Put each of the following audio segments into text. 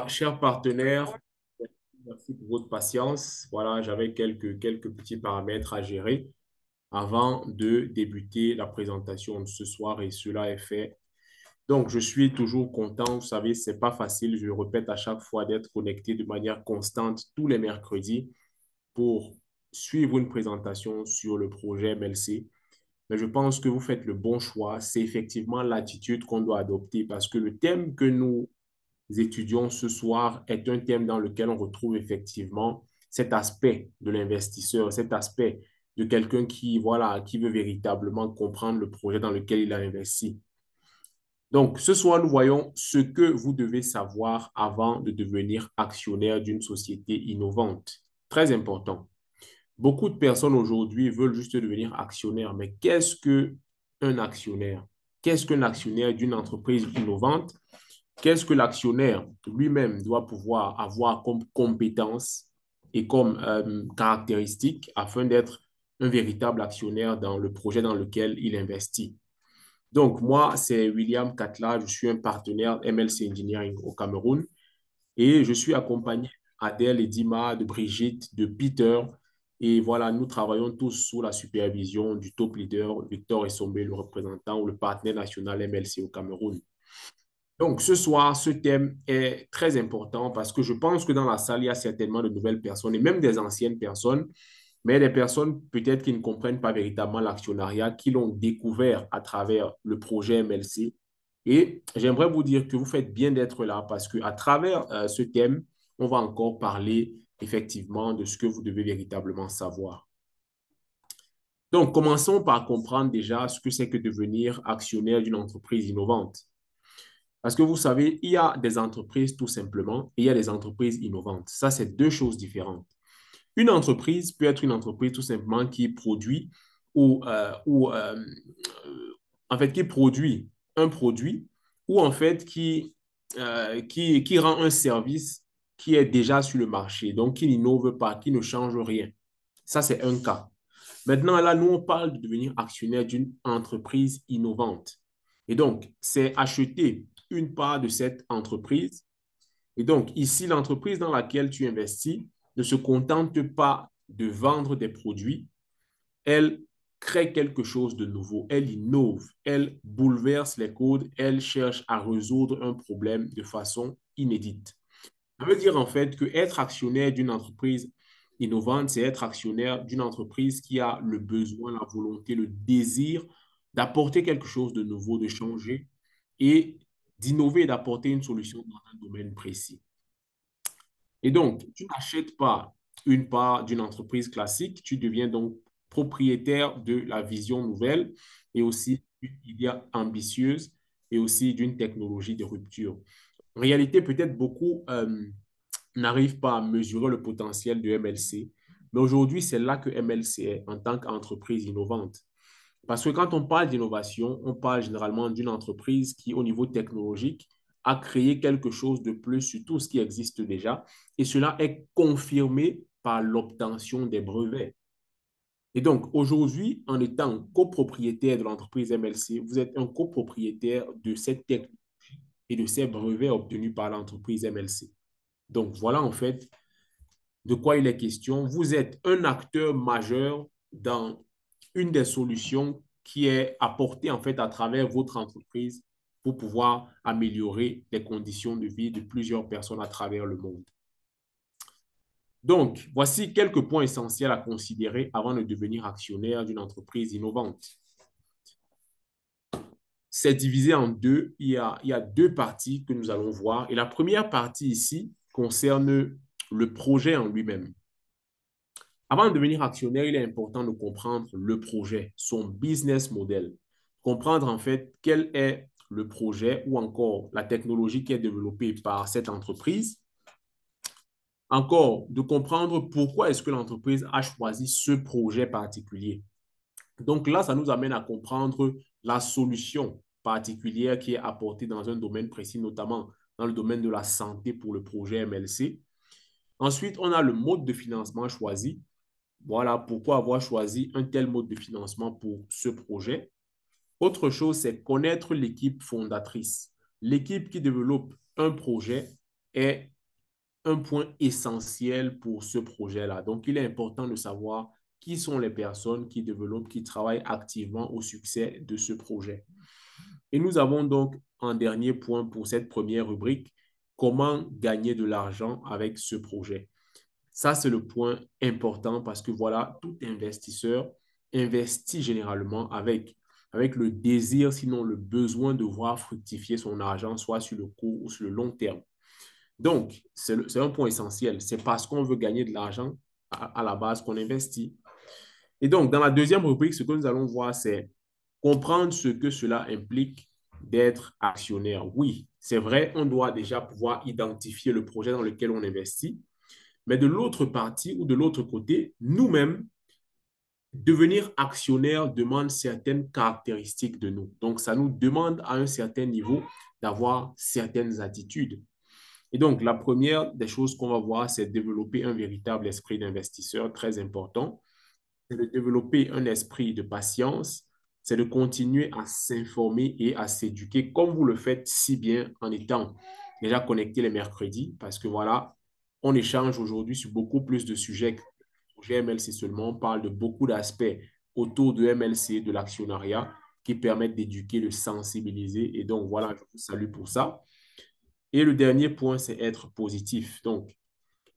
Chers partenaires, merci pour votre patience. Voilà, j'avais quelques petits paramètres à gérer avant de débuter la présentation de ce soir et cela est fait. Donc, je suis toujours content. Vous savez, c'est pas facile, je le répète à chaque fois, d'être connecté de manière constante tous les mercredis pour suivre une présentation sur le projet MLC. Mais je pense que vous faites le bon choix. C'est effectivement l'attitude qu'on doit adopter parce que le thème que nous étudions ce soir est un thème dans lequel on retrouve effectivement cet aspect de l'investisseur, cet aspect de quelqu'un qui, voilà, qui veut véritablement comprendre le projet dans lequel il a investi. Donc, ce soir, nous voyons ce que vous devez savoir avant de devenir actionnaire d'une société innovante. Très important. Beaucoup de personnes aujourd'hui veulent juste devenir actionnaire, mais qu'est-ce qu'un actionnaire? Qu'est-ce qu'un actionnaire d'une entreprise innovante? Qu'est-ce que l'actionnaire lui-même doit pouvoir avoir comme compétence et comme caractéristique afin d'être un véritable actionnaire dans le projet dans lequel il investit? Donc, moi, c'est William Katla, je suis un partenaire MLC Engineering au Cameroun et je suis accompagné d'Adèle et Dima, de Brigitte, de Peter. Et voilà, nous travaillons tous sous la supervision du top leader Victor Essombe, le représentant ou le partenaire national MLC au Cameroun. Donc, ce soir, ce thème est très important parce que je pense que dans la salle, il y a certainement de nouvelles personnes et même des anciennes personnes, mais des personnes peut-être qui ne comprennent pas véritablement l'actionnariat, qui l'ont découvert à travers le projet MLC. Et j'aimerais vous dire que vous faites bien d'être là parce qu'à travers ce thème, on va encore parler effectivement de ce que vous devez véritablement savoir. Donc, commençons par comprendre déjà ce que c'est que devenir actionnaire d'une entreprise innovante. Parce que vous savez, il y a des entreprises tout simplement et il y a des entreprises innovantes. Ça, c'est deux choses différentes. Une entreprise peut être une entreprise tout simplement qui produit ou en fait qui produit un produit ou en fait qui rend un service qui est déjà sur le marché, donc qui n'innove pas, qui ne change rien. Ça, c'est un cas. Maintenant, là, nous, on parle de devenir actionnaire d'une entreprise innovante. Et donc, c'est acheter une part de cette entreprise. Et donc, ici, l'entreprise dans laquelle tu investis ne se contente pas de vendre des produits, elle crée quelque chose de nouveau, elle innove, elle bouleverse les codes, elle cherche à résoudre un problème de façon inédite. Ça veut dire en fait que être actionnaire d'une entreprise innovante, c'est être actionnaire d'une entreprise qui a le besoin, la volonté, le désir d'apporter quelque chose de nouveau, de changer et d'innover et d'apporter une solution dans un domaine précis. Et donc, tu n'achètes pas une part d'une entreprise classique, tu deviens donc propriétaire de la vision nouvelle et aussi d'une idée ambitieuse et aussi d'une technologie de rupture. En réalité, peut-être beaucoup n'arrivent pas à mesurer le potentiel de MLC, mais aujourd'hui, c'est là que MLC est en tant qu'entreprise innovante. Parce que quand on parle d'innovation, on parle généralement d'une entreprise qui, au niveau technologique, a créé quelque chose de plus sur tout ce qui existe déjà. Et cela est confirmé par l'obtention des brevets. Et donc, aujourd'hui, en étant copropriétaire de l'entreprise MLC, vous êtes un copropriétaire de cette technologie et de ces brevets obtenus par l'entreprise MLC. Donc, voilà en fait de quoi il est question. Vous êtes un acteur majeur dans une des solutions qui est apportée en fait à travers votre entreprise pour pouvoir améliorer les conditions de vie de plusieurs personnes à travers le monde. Donc, voici quelques points essentiels à considérer avant de devenir actionnaire d'une entreprise innovante. C'est divisé en deux. Il y a deux parties que nous allons voir. Et la première partie ici concerne le projet en lui-même. Avant de devenir actionnaire, il est important de comprendre le projet, son business model. Comprendre en fait quel est le projet ou encore la technologie qui est développée par cette entreprise. Encore, de comprendre pourquoi est-ce que l'entreprise a choisi ce projet particulier. Donc là, ça nous amène à comprendre la solution particulière qui est apportée dans un domaine précis, notamment dans le domaine de la santé pour le projet MLC. Ensuite, on a le mode de financement choisi. Voilà pourquoi avoir choisi un tel mode de financement pour ce projet. Autre chose, c'est connaître l'équipe fondatrice. L'équipe qui développe un projet est un point essentiel pour ce projet-là. Donc, il est important de savoir qui sont les personnes qui développent, qui travaillent activement au succès de ce projet. Et nous avons donc un dernier point pour cette première rubrique, comment gagner de l'argent avec ce projet. Ça, c'est le point important parce que voilà, tout investisseur investit généralement avec le désir, sinon le besoin de voir fructifier son argent, soit sur le court ou sur le long terme. Donc, c'est un point essentiel. C'est parce qu'on veut gagner de l'argent à la base qu'on investit. Et donc, dans la deuxième rubrique, ce que nous allons voir, c'est comprendre ce que cela implique d'être actionnaire. Oui, c'est vrai, on doit déjà pouvoir identifier le projet dans lequel on investit, mais de l'autre partie ou de l'autre côté, nous-mêmes, devenir actionnaire demande certaines caractéristiques de nous. Donc, ça nous demande à un certain niveau d'avoir certaines attitudes. Et donc, la première des choses qu'on va voir, c'est développer un véritable esprit d'investisseur, très important. C'est de développer un esprit de patience, c'est de continuer à s'informer et à s'éduquer comme vous le faites si bien en étant déjà connecté les mercredis, parce que voilà, on échange aujourd'hui sur beaucoup plus de sujets que le projet MLC seulement. On parle de beaucoup d'aspects autour de MLC, de l'actionnariat, qui permettent d'éduquer, de sensibiliser. Et donc, voilà, je vous salue pour ça. Et le dernier point, c'est être positif. Donc,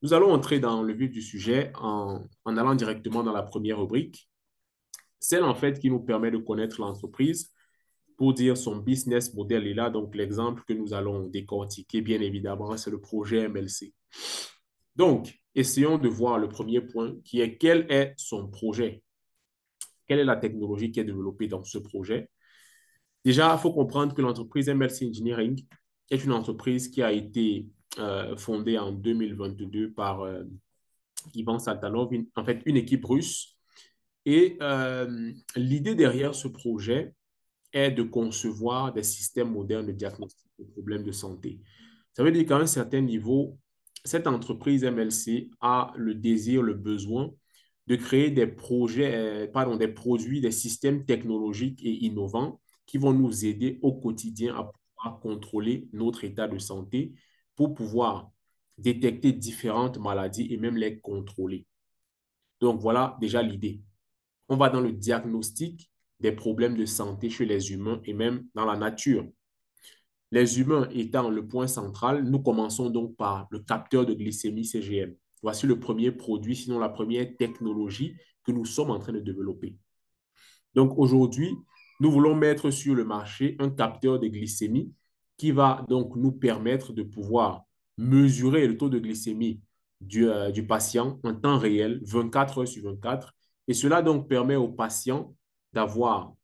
nous allons entrer dans le vif du sujet en allant directement dans la première rubrique, celle en fait qui nous permet de connaître l'entreprise pour dire son business model. Et là, donc, l'exemple que nous allons décortiquer, bien évidemment, c'est le projet MLC. Donc, essayons de voir le premier point qui est quel est son projet? Quelle est la technologie qui est développée dans ce projet? Déjà, il faut comprendre que l'entreprise MLC Engineering est une entreprise qui a été fondée en 2022 par Ivan Saltanov, en fait une équipe russe. Et l'idée derrière ce projet est de concevoir des systèmes modernes de diagnostic de problèmes de santé. Ça veut dire qu'à un certain niveau, cette entreprise MLC a le désir, le besoin de créer des projets, pardon, des produits, des systèmes technologiques et innovants qui vont nous aider au quotidien à pouvoir contrôler notre état de santé pour pouvoir détecter différentes maladies et même les contrôler. Donc voilà déjà l'idée. On va dans le diagnostic des problèmes de santé chez les humains et même dans la nature. Les humains étant le point central, nous commençons donc par le capteur de glycémie CGM. Voici le premier produit, sinon la première technologie que nous sommes en train de développer. Donc aujourd'hui, nous voulons mettre sur le marché un capteur de glycémie qui va donc nous permettre de pouvoir mesurer le taux de glycémie du patient en temps réel, 24 heures sur 24. Et cela donc permet au patient d'avoir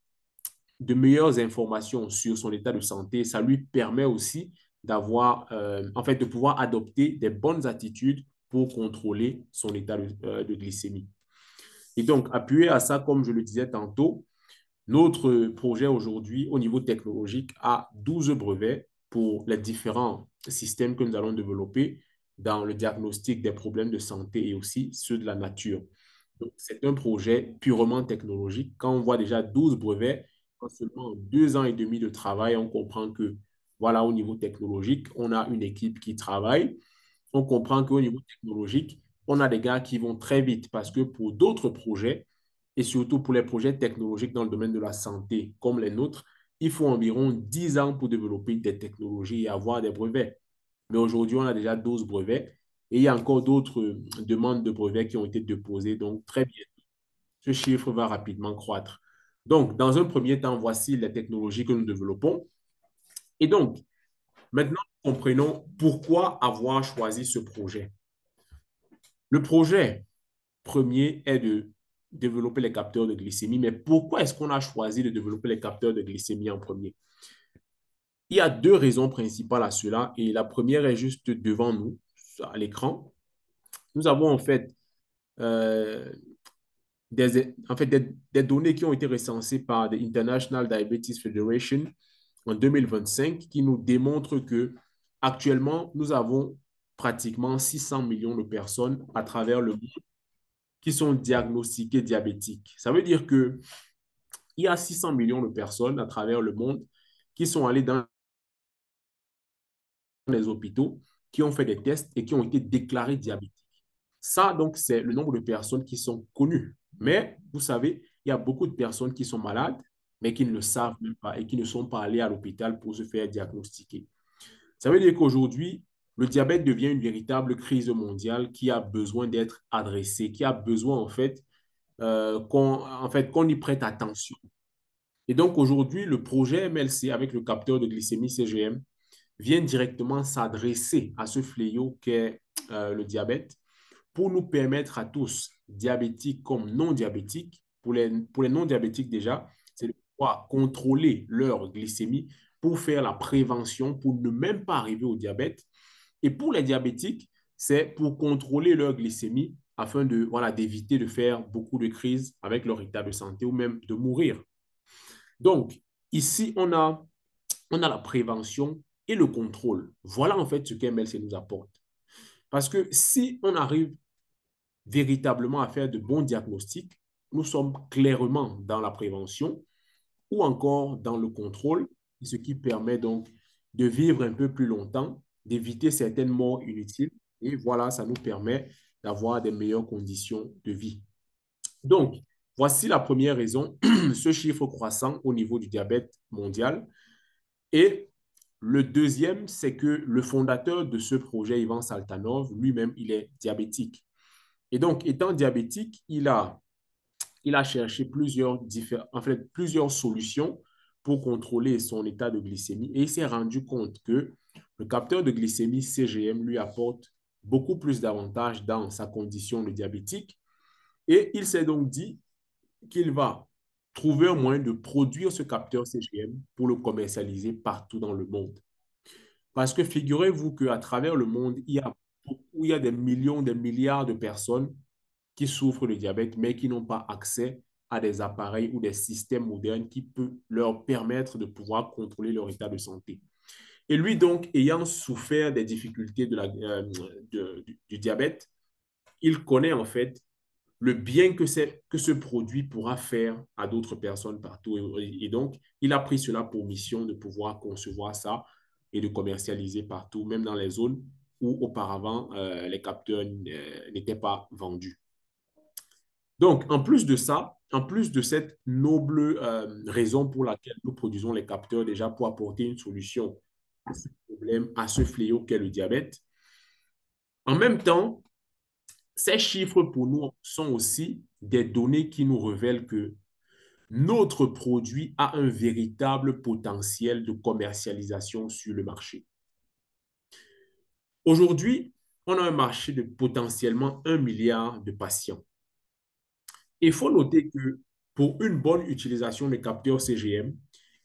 de meilleures informations sur son état de santé. Ça lui permet aussi d'avoir, en fait, de pouvoir adopter des bonnes attitudes pour contrôler son état de glycémie. Et donc, appuyé à ça, comme je le disais tantôt, notre projet aujourd'hui, au niveau technologique, a 12 brevets pour les différents systèmes que nous allons développer dans le diagnostic des problèmes de santé et aussi ceux de la nature. Donc, c'est un projet purement technologique. Quand on voit déjà 12 brevets, en seulement 2 ans et demi de travail, on comprend que, voilà, au niveau technologique, on a une équipe qui travaille. On comprend qu'au niveau technologique, on a des gars qui vont très vite parce que pour d'autres projets, et surtout pour les projets technologiques dans le domaine de la santé comme les nôtres, il faut environ 10 ans pour développer des technologies et avoir des brevets. Mais aujourd'hui, on a déjà 12 brevets et il y a encore d'autres demandes de brevets qui ont été déposées. Donc, très bien, ce chiffre va rapidement croître. Donc, dans un premier temps, voici les technologies que nous développons. Et donc, maintenant, comprenons pourquoi avoir choisi ce projet. Le projet premier est de développer les capteurs de glycémie, mais pourquoi est-ce qu'on a choisi de développer les capteurs de glycémie en premier? Il y a deux raisons principales à cela et la première est juste devant nous, à l'écran. Nous avons euh, des données qui ont été recensées par the International Diabetes Federation en 2025 qui nous démontrent que actuellement, nous avons pratiquement 600 millions de personnes à travers le monde qui sont diagnostiquées diabétiques. Ça veut dire que il y a 600 millions de personnes à travers le monde qui sont allées dans les hôpitaux qui ont fait des tests et qui ont été déclarés diabétiques. Ça, donc, c'est le nombre de personnes qui sont connues. Mais, vous savez, il y a beaucoup de personnes qui sont malades, mais qui ne le savent même pas et qui ne sont pas allées à l'hôpital pour se faire diagnostiquer. Ça veut dire qu'aujourd'hui, le diabète devient une véritable crise mondiale qui a besoin d'être adressée, qui a besoin, qu'on y prête attention. Et donc, aujourd'hui, le projet MLC avec le capteur de glycémie CGM vient directement s'adresser à ce fléau qu'est le diabète pour nous permettre à tous, diabétiques comme non diabétiques, pour les non diabétiques déjà, c'est de pouvoir contrôler leur glycémie pour faire la prévention, pour ne même pas arriver au diabète. Et pour les diabétiques, c'est pour contrôler leur glycémie afin de, voilà, d'éviter de faire beaucoup de crises avec leur état de santé ou même de mourir. Donc, ici, on a la prévention et le contrôle. Voilà en fait ce qu'MLC nous apporte. Parce que si on arrive véritablement à faire de bons diagnostics, nous sommes clairement dans la prévention ou encore dans le contrôle, ce qui permet donc de vivre un peu plus longtemps, d'éviter certaines morts inutiles. Et voilà, ça nous permet d'avoir des meilleures conditions de vie. Donc, voici la première raison, ce chiffre croissant au niveau du diabète mondial. Et le deuxième, c'est que le fondateur de ce projet, Ivan Saltanov, lui-même, il est diabétique. Et donc, étant diabétique, il a cherché plusieurs solutions pour contrôler son état de glycémie et il s'est rendu compte que le capteur de glycémie CGM lui apporte beaucoup plus d'avantages dans sa condition de diabétique et il s'est donc dit qu'il va trouver un moyen de produire ce capteur CGM pour le commercialiser partout dans le monde. Parce que figurez-vous qu'à travers le monde, il y a des millions, des milliards de personnes qui souffrent de diabète, mais qui n'ont pas accès à des appareils ou des systèmes modernes qui peuvent leur permettre de pouvoir contrôler leur état de santé. Et lui, donc, ayant souffert des difficultés du diabète, il connaît en fait le bien que ce produit pourra faire à d'autres personnes partout. Et donc, il a pris cela pour mission de pouvoir concevoir ça et de commercialiser partout, même dans les zones où auparavant les capteurs n'étaient pas vendus. Donc, en plus de ça, en plus de cette noble raison pour laquelle nous produisons les capteurs déjà pour apporter une solution à ce problème, à ce fléau qu'est le diabète, en même temps, ces chiffres pour nous sont aussi des données qui nous révèlent que notre produit a un véritable potentiel de commercialisation sur le marché. Aujourd'hui, on a un marché de potentiellement 1 milliard de patients. Il faut noter que pour une bonne utilisation des capteurs CGM,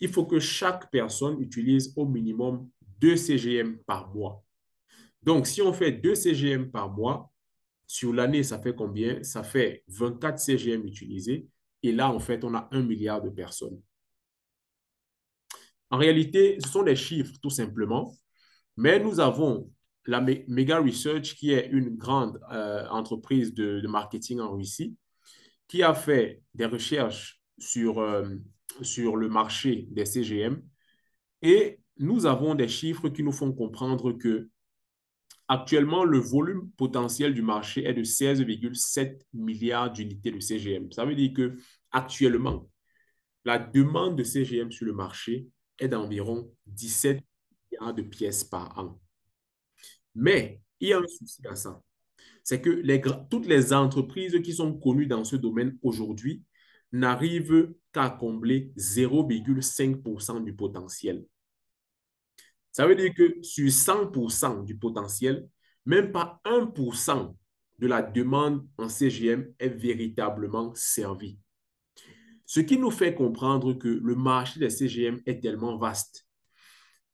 il faut que chaque personne utilise au minimum 2 CGM par mois. Donc, si on fait 2 CGM par mois, sur l'année, ça fait combien? Ça fait 24 CGM utilisés. Et là, en fait, on a 1 milliard de personnes. En réalité, ce sont des chiffres, tout simplement. Mais nous avons la Mega Research, qui est une grande entreprise de marketing en Russie, qui a fait des recherches sur le marché des CGM. Et nous avons des chiffres qui nous font comprendre que actuellement, le volume potentiel du marché est de 16,7 milliards d'unités de CGM. Ça veut dire que actuellement, la demande de CGM sur le marché est d'environ 17 milliards de pièces par an. Mais il y a un souci à ça. C'est que toutes les entreprises qui sont connues dans ce domaine aujourd'hui n'arrivent qu'à combler 0,5% du potentiel. Ça veut dire que sur 100% du potentiel, même pas 1% de la demande en CGM est véritablement servie. Ce qui nous fait comprendre que le marché des CGM est tellement vaste.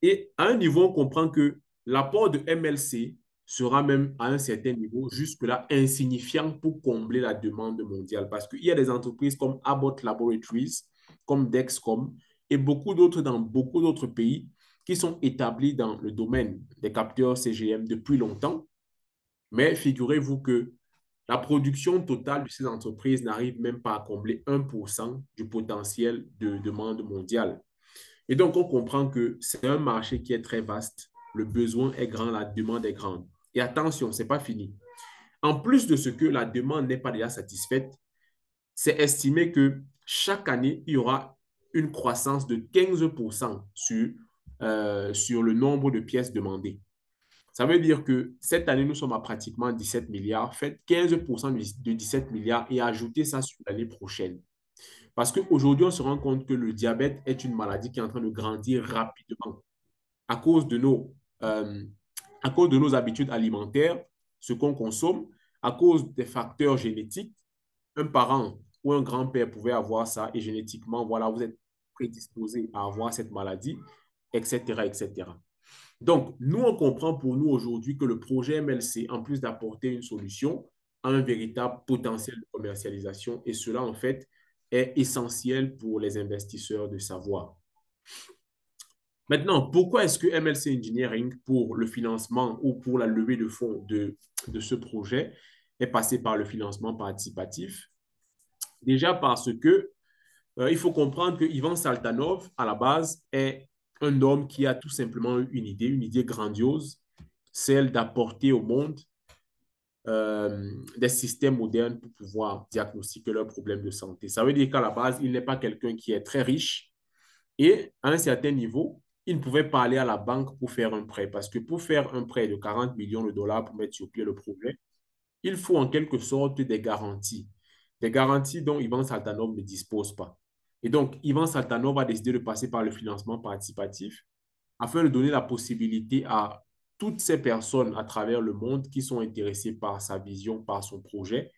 Et à un niveau, on comprend que l'apport de MLC sera même à un certain niveau jusque-là insignifiant pour combler la demande mondiale. Parce qu'il y a des entreprises comme Abbott Laboratories, comme Dexcom et beaucoup d'autres dans beaucoup d'autres pays qui sont établis dans le domaine des capteurs CGM depuis longtemps. Mais figurez-vous que la production totale de ces entreprises n'arrive même pas à combler 1% du potentiel de demande mondiale. Et donc, on comprend que c'est un marché qui est très vaste, le besoin est grand, la demande est grande. Et attention, ce n'est pas fini. En plus de ce que la demande n'est pas déjà satisfaite, c'est estimé que chaque année, il y aura une croissance de 15% sur le nombre de pièces demandées. Ça veut dire que cette année, nous sommes à pratiquement 17 milliards. Faites 15% de 17 milliards et ajoutez ça sur l'année prochaine. Parce qu'aujourd'hui, on se rend compte que le diabète est une maladie qui est en train de grandir rapidement à cause de euh, à cause de nos habitudes alimentaires, ce qu'on consomme, à cause des facteurs génétiques. Un parent ou un grand-père pouvait avoir ça et génétiquement, voilà, vous êtes prédisposé à avoir cette maladie, etc., etc. Donc, nous, on comprend pour nous aujourd'hui que le projet MLC, en plus d'apporter une solution, a un véritable potentiel de commercialisation et cela, en fait, est essentiel pour les investisseurs de savoir. Maintenant, pourquoi est-ce que MLC Engineering, pour le financement ou pour la levée de fonds de ce projet, est passé par le financement participatif? Déjà parce que il faut comprendre que Ivan Saltanov, à la base, est un homme qui a tout simplement une idée grandiose, celle d'apporter au monde des systèmes modernes pour pouvoir diagnostiquer leurs problèmes de santé. Ça veut dire qu'à la base, il n'est pas quelqu'un qui est très riche et à un certain niveau, il ne pouvait pas aller à la banque pour faire un prêt parce que pour faire un prêt de 40 millions de dollars pour mettre sur pied le projet, il faut en quelque sorte des garanties dont Ivan Saltanov ne dispose pas. Et donc, Ivan Saltanov a décidé de passer par le financement participatif afin de donner la possibilité à toutes ces personnes à travers le monde qui sont intéressées par sa vision, par son projet,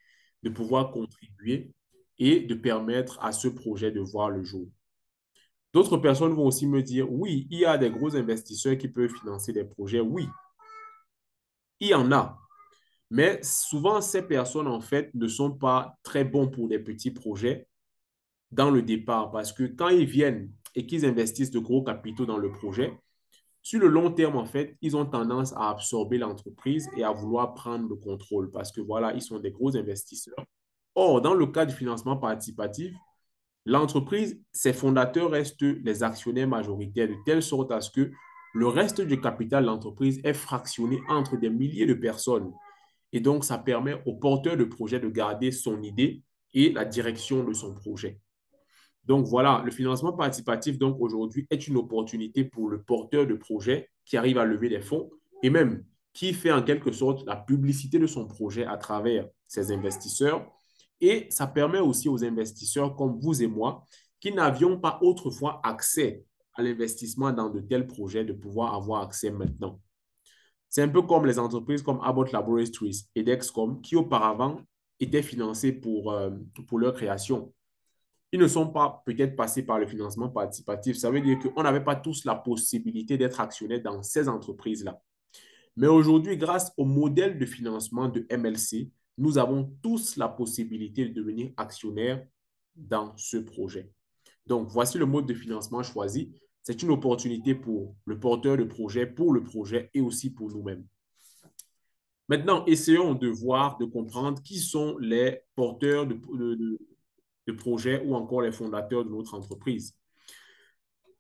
de pouvoir contribuer et de permettre à ce projet de voir le jour. D'autres personnes vont aussi me dire, oui, il y a des gros investisseurs qui peuvent financer des projets. Oui, il y en a. Mais souvent, ces personnes, en fait, ne sont pas très bons pour des petits projets dans le départ parce que quand ils viennent et qu'ils investissent de gros capitaux dans le projet, sur le long terme, en fait, ils ont tendance à absorber l'entreprise et à vouloir prendre le contrôle parce que voilà, ils sont des gros investisseurs. Or, dans le cas du financement participatif, l'entreprise, ses fondateurs restent les actionnaires majoritaires de telle sorte à ce que le reste du capital de l'entreprise est fractionné entre des milliers de personnes. Et donc, ça permet au porteur de projet de garder son idée et la direction de son projet. Donc voilà, le financement participatif, donc aujourd'hui, est une opportunité pour le porteur de projet qui arrive à lever des fonds et même qui fait en quelque sorte la publicité de son projet à travers ses investisseurs. Et ça permet aussi aux investisseurs comme vous et moi, qui n'avions pas autrefois accès à l'investissement dans de tels projets, de pouvoir avoir accès maintenant. C'est un peu comme les entreprises comme Abbott Laboratories et Dexcom qui auparavant étaient financées pour leur création. Ils ne sont pas peut-être passés par le financement participatif. Ça veut dire qu'on n'avait pas tous la possibilité d'être actionnaires dans ces entreprises-là. Mais aujourd'hui, grâce au modèle de financement de MLC, nous avons tous la possibilité de devenir actionnaires dans ce projet. Donc, voici le mode de financement choisi. C'est une opportunité pour le porteur de projet, pour le projet et aussi pour nous-mêmes. Maintenant, essayons de voir, de comprendre qui sont les porteurs de projets ou encore les fondateurs de notre entreprise.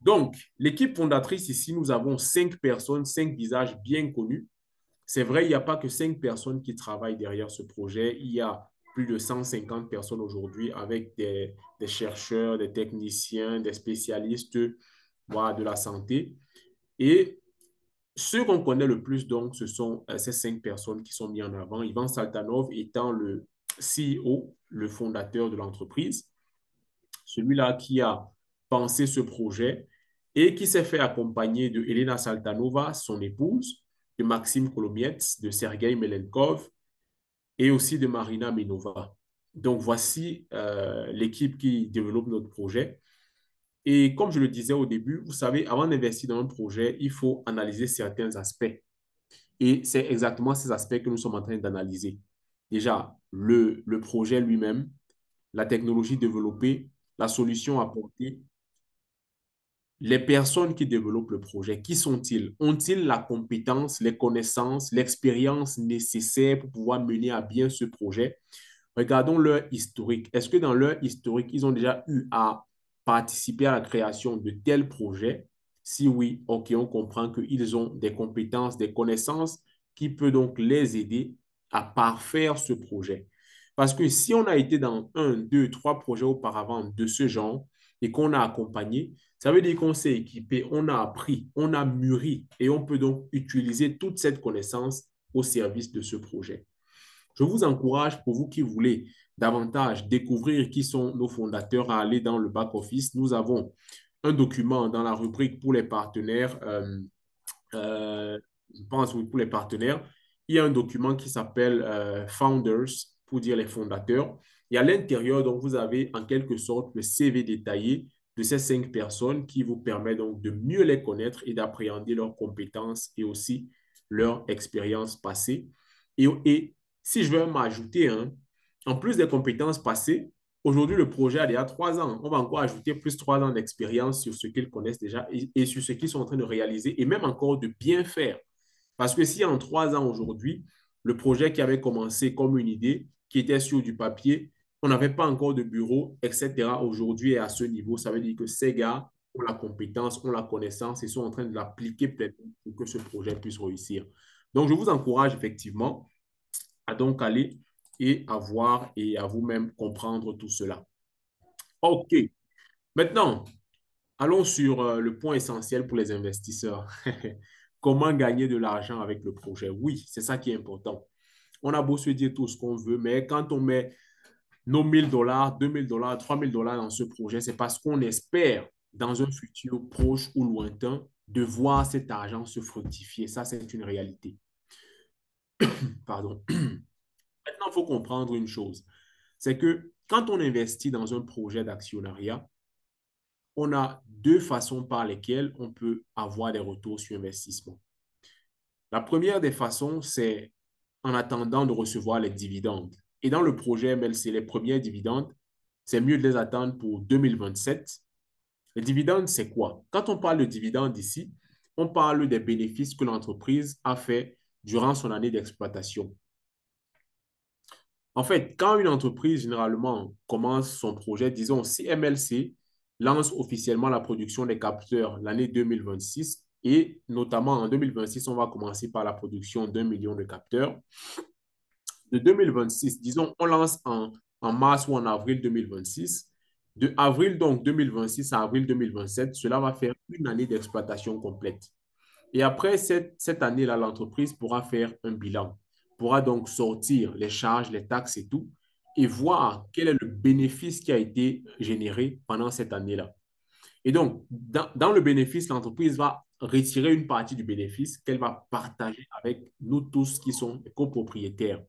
Donc, l'équipe fondatrice ici, nous avons 5 personnes, 5 visages bien connus. C'est vrai, il n'y a pas que 5 personnes qui travaillent derrière ce projet. Il y a plus de 150 personnes aujourd'hui avec des chercheurs, des techniciens, des spécialistes voilà, de la santé. Et ceux qu'on connaît le plus, donc, ce sont ces 5 personnes qui sont mises en avant. Ivan Saltanov étant le CEO, le fondateur de l'entreprise, celui-là qui a pensé ce projet et qui s'est fait accompagner de Elena Saltanova, son épouse, de Maxime Kolomiets, de Sergei Melenkov et aussi de Marina Minova. Donc, voici l'équipe qui développe notre projet. Et comme je le disais au début, vous savez, avant d'investir dans un projet, il faut analyser certains aspects. Et c'est exactement ces aspects que nous sommes en train d'analyser. Déjà, le projet lui-même, la technologie développée, la solution apportée, les personnes qui développent le projet, qui sont-ils? Ont-ils la compétence, les connaissances, l'expérience nécessaire pour pouvoir mener à bien ce projet? Regardons leur historique. Est-ce que dans leur historique, ils ont déjà eu à participer à la création de tels projets? Si oui, OK, on comprend qu'ils ont des compétences, des connaissances qui peuvent donc les aider à parfaire ce projet. Parce que si on a été dans un, deux, trois projets auparavant de ce genre et qu'on a accompagné, ça veut dire qu'on s'est équipé, on a appris, on a mûri et on peut donc utiliser toute cette connaissance au service de ce projet. Je vous encourage, pour vous qui voulez davantage découvrir qui sont nos fondateurs, à aller dans le back-office. Nous avons un document dans la rubrique pour les partenaires. Je pense oui, pour les partenaires. Il y a un document qui s'appelle Founders, pour dire les fondateurs. Et à l'intérieur, donc, vous avez en quelque sorte le CV détaillé de ces 5 personnes qui vous permet donc de mieux les connaître et d'appréhender leurs compétences et aussi leur expérience passée. Et si je veux m'ajouter, hein, en plus des compétences passées, aujourd'hui, le projet a déjà 3 ans. On va encore ajouter plus 3 ans d'expérience sur ce qu'ils connaissent déjà et sur ce qu'ils sont en train de réaliser et même encore de bien faire. Parce que si en 3 ans aujourd'hui, le projet qui avait commencé comme une idée, qui était sur du papier, on n'avait pas encore de bureau, etc., aujourd'hui est à ce niveau, ça veut dire que ces gars ont la compétence, ont la connaissance et sont en train de l'appliquer peut-être pour que ce projet puisse réussir. Donc, je vous encourage effectivement à donc aller et à voir et à vous-même comprendre tout cela. OK. Maintenant, allons sur le point essentiel pour les investisseurs. Comment gagner de l'argent avec le projet? Oui, c'est ça qui est important. On a beau se dire tout ce qu'on veut, mais quand on met nos 1 000 $, 2 000 $, 3 000 $ dans ce projet, c'est parce qu'on espère, dans un futur proche ou lointain, de voir cet argent se fructifier. Ça, c'est une réalité. Pardon. Maintenant, il faut comprendre une chose. C'est que quand on investit dans un projet d'actionnariat, on a 2 façons par lesquelles on peut avoir des retours sur investissement. La première des façons, c'est en attendant de recevoir les dividendes. Et dans le projet MLC, les premiers dividendes, c'est mieux de les attendre pour 2027. Les dividendes, c'est quoi? Quand on parle de dividendes ici, on parle des bénéfices que l'entreprise a fait durant son année d'exploitation. En fait, quand une entreprise, généralement, commence son projet, disons, si MLC lance officiellement la production des capteurs l'année 2026, et notamment en 2026, on va commencer par la production d'1 million de capteurs. De 2026, disons, on lance en mars ou en avril 2026. De avril donc 2026 à avril 2027, cela va faire une année d'exploitation complète. Et après cette année-là, l'entreprise pourra faire un bilan, pourra donc sortir les charges, les taxes et tout, et voir quel est le bénéfice qui a été généré pendant cette année-là. Et donc, dans le bénéfice, l'entreprise va retirer une partie du bénéfice qu'elle va partager avec nous tous qui sont copropriétaires.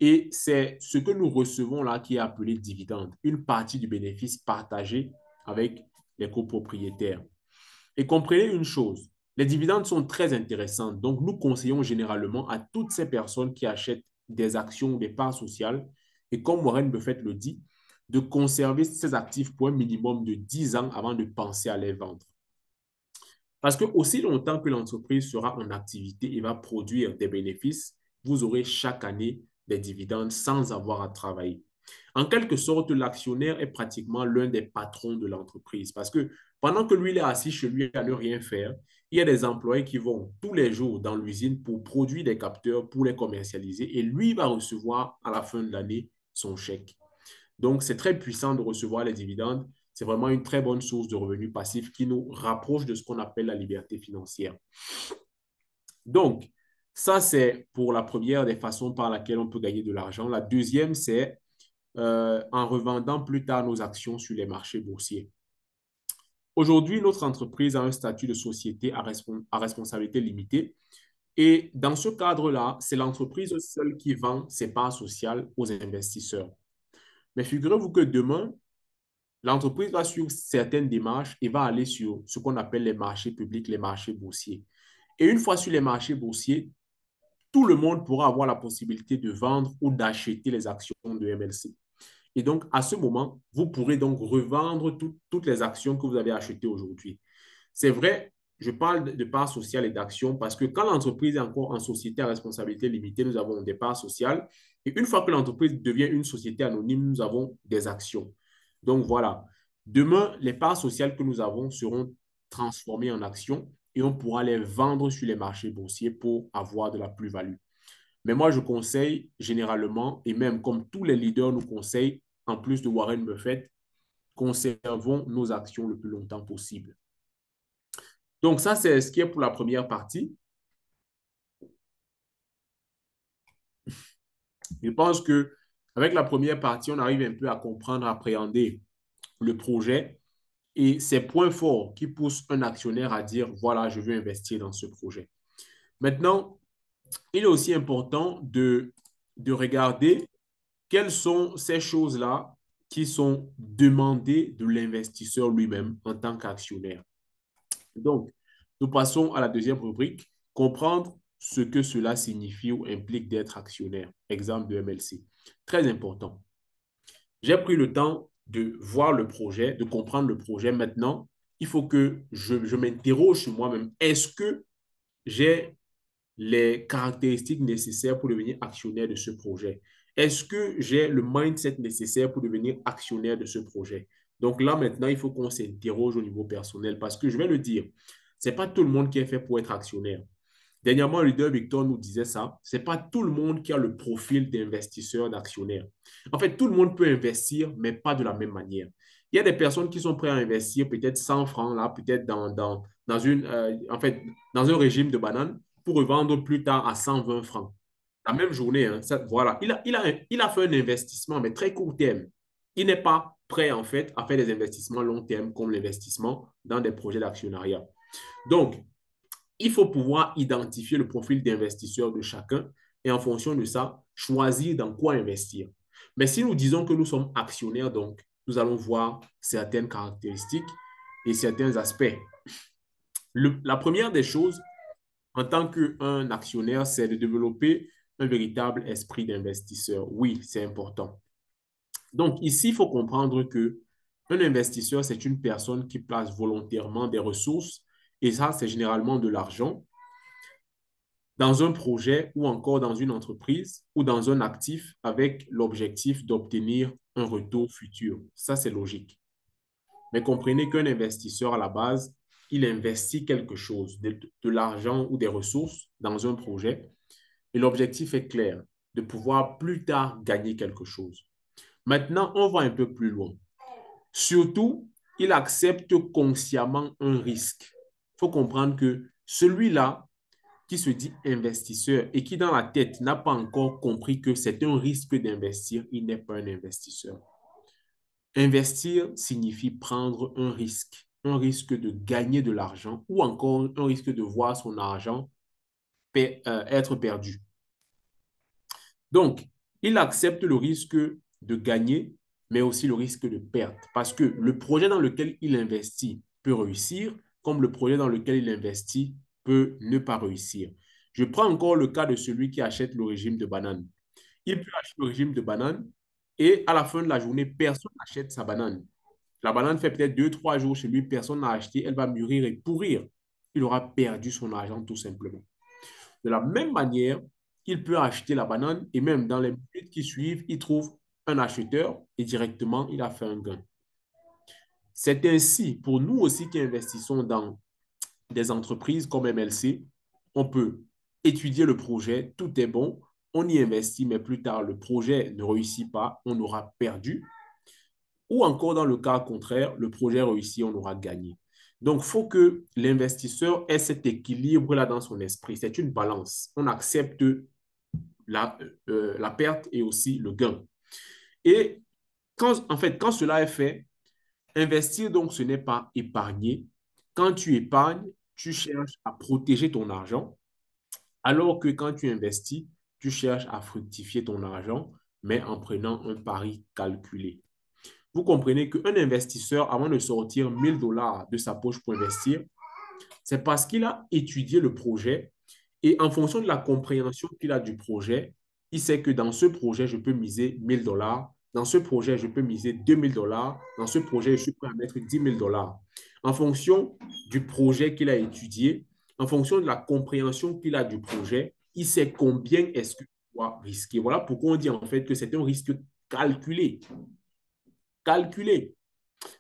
Et c'est ce que nous recevons là qui est appelé dividende, une partie du bénéfice partagé avec les copropriétaires. Et comprenez une chose, les dividendes sont très intéressants. Donc, nous conseillons généralement à toutes ces personnes qui achètent des actions ou des parts sociales, et comme Warren Buffett le dit, de conserver ces actifs pour un minimum de 10 ans avant de penser à les vendre. Parce que aussi longtemps que l'entreprise sera en activité et va produire des bénéfices, vous aurez chaque année des dividendes sans avoir à travailler. En quelque sorte, l'actionnaire est pratiquement l'un des patrons de l'entreprise parce que pendant que lui, il est assis chez lui à ne rien faire, il y a des employés qui vont tous les jours dans l'usine pour produire des capteurs, pour les commercialiser et lui va recevoir à la fin de l'année son chèque. Donc, c'est très puissant de recevoir les dividendes. C'est vraiment une très bonne source de revenus passifs qui nous rapproche de ce qu'on appelle la liberté financière. Donc, ça, c'est pour la première des façons par laquelle on peut gagner de l'argent. La deuxième, c'est en revendant plus tard nos actions sur les marchés boursiers. Aujourd'hui, notre entreprise a un statut de société à responsabilité limitée. Et dans ce cadre-là, c'est l'entreprise seule qui vend ses parts sociales aux investisseurs. Mais figurez-vous que demain, l'entreprise va suivre certaines démarches et va aller sur ce qu'on appelle les marchés publics, les marchés boursiers. Et une fois sur les marchés boursiers, tout le monde pourra avoir la possibilité de vendre ou d'acheter les actions de MLC. Et donc, à ce moment, vous pourrez donc revendre toutes les actions que vous avez achetées aujourd'hui. C'est vrai, je parle de parts sociales et d'actions parce que quand l'entreprise est encore en société à responsabilité limitée, nous avons des parts sociales. Et une fois que l'entreprise devient une société anonyme, nous avons des actions. Donc voilà, demain, les parts sociales que nous avons seront transformer en actions et on pourra les vendre sur les marchés boursiers pour avoir de la plus-value. Mais moi, je conseille généralement, et même comme tous les leaders nous conseillent, en plus de Warren Buffett, conservons nos actions le plus longtemps possible. Donc ça, c'est ce qui est pour la première partie. Je pense que avec la première partie, on arrive un peu à comprendre, à appréhender le projet et ses points forts qui poussent un actionnaire à dire, voilà, je veux investir dans ce projet. Maintenant, il est aussi important de regarder quelles sont ces choses-là qui sont demandées de l'investisseur lui-même en tant qu'actionnaire. Donc, nous passons à la deuxième rubrique, comprendre ce que cela signifie ou implique d'être actionnaire. Exemple de MLC. Très important. J'ai pris le temps de voir le projet, de comprendre le projet. Maintenant, il faut que je m'interroge sur moi-même. Est-ce que j'ai les caractéristiques nécessaires pour devenir actionnaire de ce projet? Est-ce que j'ai le mindset nécessaire pour devenir actionnaire de ce projet? Donc là, maintenant, il faut qu'on s'interroge au niveau personnel parce que je vais le dire, ce n'est pas tout le monde qui est fait pour être actionnaire. Dernièrement, le leader Victor nous disait ça. Ce n'est pas tout le monde qui a le profil d'investisseur, d'actionnaire. En fait, tout le monde peut investir, mais pas de la même manière. Il y a des personnes qui sont prêtes à investir peut-être 100 francs, là, peut-être en fait, dans un régime de bananes pour revendre plus tard à 120 francs. La même journée, hein, ça, voilà. Il a fait un investissement, mais très court terme. Il n'est pas prêt, en fait, à faire des investissements long terme comme l'investissement dans des projets d'actionnariat. Donc, il faut pouvoir identifier le profil d'investisseur de chacun et en fonction de ça, choisir dans quoi investir. Mais si nous disons que nous sommes actionnaires, donc, nous allons voir certaines caractéristiques et certains aspects. La première des choses, en tant qu'un actionnaire, c'est de développer un véritable esprit d'investisseur. Oui, c'est important. Donc, ici, il faut comprendre que un investisseur, c'est une personne qui place volontairement des ressources, et ça, c'est généralement de l'argent, dans un projet ou encore dans une entreprise ou dans un actif avec l'objectif d'obtenir un retour futur. Ça, c'est logique. Mais comprenez qu'un investisseur, à la base, il investit quelque chose, de l'argent ou des ressources dans un projet. Et l'objectif est clair, de pouvoir plus tard gagner quelque chose. Maintenant, on va un peu plus loin. Surtout, il accepte consciemment un risque. Il faut comprendre que celui-là qui se dit investisseur et qui dans la tête n'a pas encore compris que c'est un risque d'investir, il n'est pas un investisseur. Investir signifie prendre un risque de gagner de l'argent ou encore un risque de voir son argent être perdu. Donc, il accepte le risque de gagner, mais aussi le risque de perte. Parce que le projet dans lequel il investit peut réussir, comme le projet dans lequel il investit peut ne pas réussir. Je prends encore le cas de celui qui achète le régime de banane. Il peut acheter le régime de banane et à la fin de la journée, personne n'achète sa banane. La banane fait peut-être 2, 3 jours chez lui, personne n'a acheté, elle va mûrir et pourrir. Il aura perdu son argent tout simplement. De la même manière, il peut acheter la banane et même dans les minutes qui suivent, il trouve un acheteur et directement, il a fait un gain. C'est ainsi, pour nous aussi qui investissons dans des entreprises comme MLC, on peut étudier le projet, tout est bon, on y investit, mais plus tard, le projet ne réussit pas, on aura perdu. Ou encore dans le cas contraire, le projet réussit, on aura gagné. Donc, il faut que l'investisseur ait cet équilibre-là dans son esprit. C'est une balance. On accepte la perte et aussi le gain. Et en fait, quand cela est fait, investir, donc, ce n'est pas épargner. Quand tu épargnes, tu cherches à protéger ton argent, alors que quand tu investis, tu cherches à fructifier ton argent, mais en prenant un pari calculé. Vous comprenez qu'un investisseur, avant de sortir 1 000 $ de sa poche pour investir, c'est parce qu'il a étudié le projet et en fonction de la compréhension qu'il a du projet, il sait que dans ce projet, je peux miser 1 000 $. Dans ce projet, je peux miser 2 000 $. Dans ce projet, je suis prêt à mettre 10 000 $. En fonction du projet qu'il a étudié, en fonction de la compréhension qu'il a du projet, il sait combien est-ce qu'il doit risquer. Voilà pourquoi on dit en fait que c'est un risque calculé. Calculé.